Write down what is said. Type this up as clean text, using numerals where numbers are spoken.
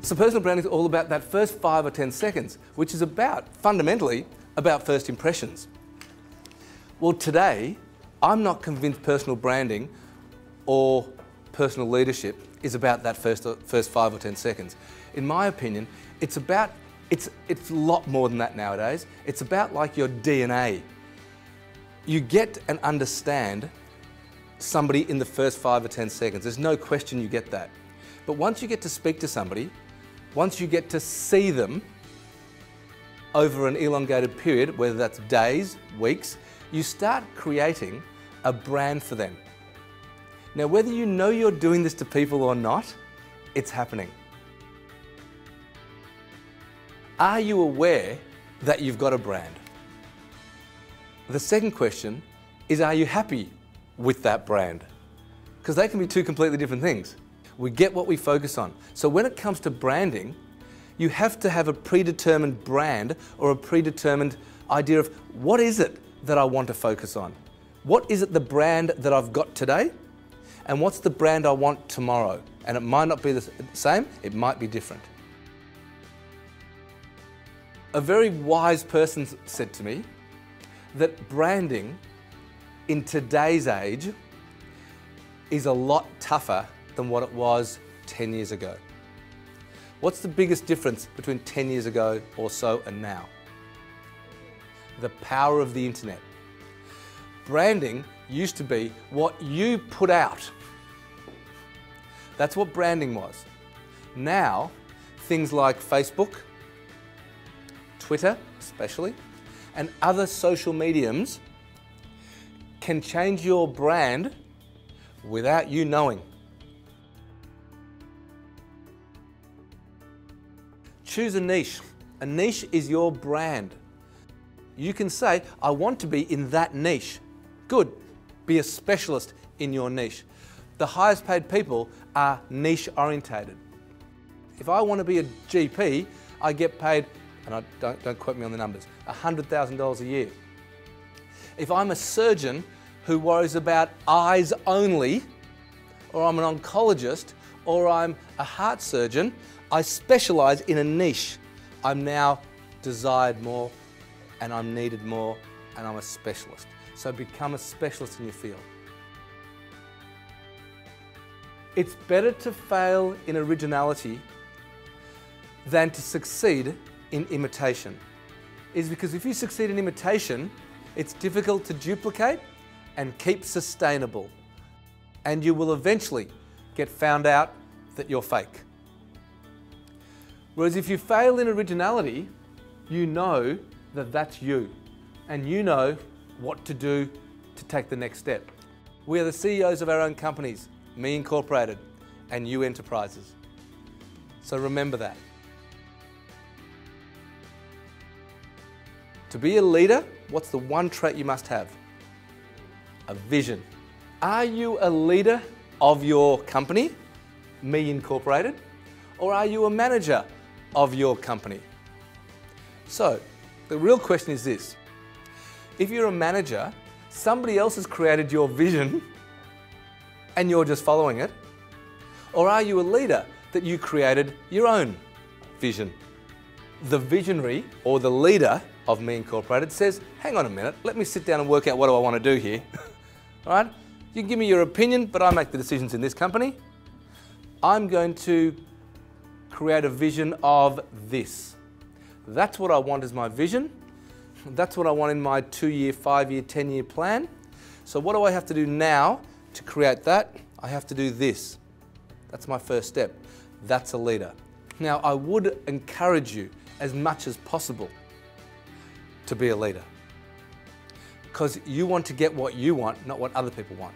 So personal branding is all about that first 5 or 10 seconds, which is fundamentally, about first impressions. Well, today, I'm not convinced personal branding or personal leadership is about that first 5 or 10 seconds. In my opinion, it's a lot more than that nowadays. It's about like your DNA. You get and understand somebody in the first 5 or 10 seconds. There's no question you get that. But once you get to speak to somebody, once you get to see them over an elongated period, whether that's days, weeks, you start creating a brand for them. Now, whether you know you're doing this to people or not, it's happening. Are you aware that you've got a brand? The second question is, are you happy with that brand? Because they can be two completely different things. We get what we focus on. So when it comes to branding, you have to have a predetermined brand or a predetermined idea of what is it that I want to focus on? What is it the brand that I've got today? And what's the brand I want tomorrow? And it might not be the same, it might be different. A very wise person said to me that branding in today's age is a lot tougher than what it was 10 years ago. What's the biggest difference between 10 years ago or so and now? The power of the internet. Branding used to be what you put out. That's what branding was. Now, things like Facebook, Twitter especially, and other social mediums can change your brand without you knowing. Choose a niche. A niche is your brand. You can say, I want to be in that niche. Good. Be a specialist in your niche. The highest paid people are niche orientated. If I want to be a GP, I get paid, and don't quote me on the numbers, $100,000 a year. If I'm a surgeon who worries about eyes only, or I'm an oncologist, or I'm a heart surgeon, I specialise in a niche. I'm now desired more, and I'm needed more, and I'm a specialist. So become a specialist in your field. It's better to fail in originality than to succeed in imitation. Is because if you succeed in imitation, it's difficult to duplicate and keep sustainable. And you will eventually get found out that you're fake. Whereas if you fail in originality, you know that that's you, and you know what to do to take the next step. We are the CEOs of our own companies, Me Incorporated and You Enterprises. So remember that. To be a leader, what's the one trait you must have? A vision. Are you a leader of your company, Me Incorporated, or are you a manager of your company? So, the real question is this. If you're a manager, somebody else has created your vision and you're just following it, or are you a leader that you created your own vision? The visionary or the leader of Me Incorporated says, hang on a minute, let me sit down and work out what do I want to do here. All right? You can give me your opinion, but I make the decisions in this company. I'm going to create a vision of this. That's what I want as my vision. That's what I want in my 2-year, 5-year, 10-year plan. So what do I have to do now to create that? I have to do this. That's my first step. That's a leader. Now, I would encourage you as much as possible to be a leader, because you want to get what you want, not what other people want.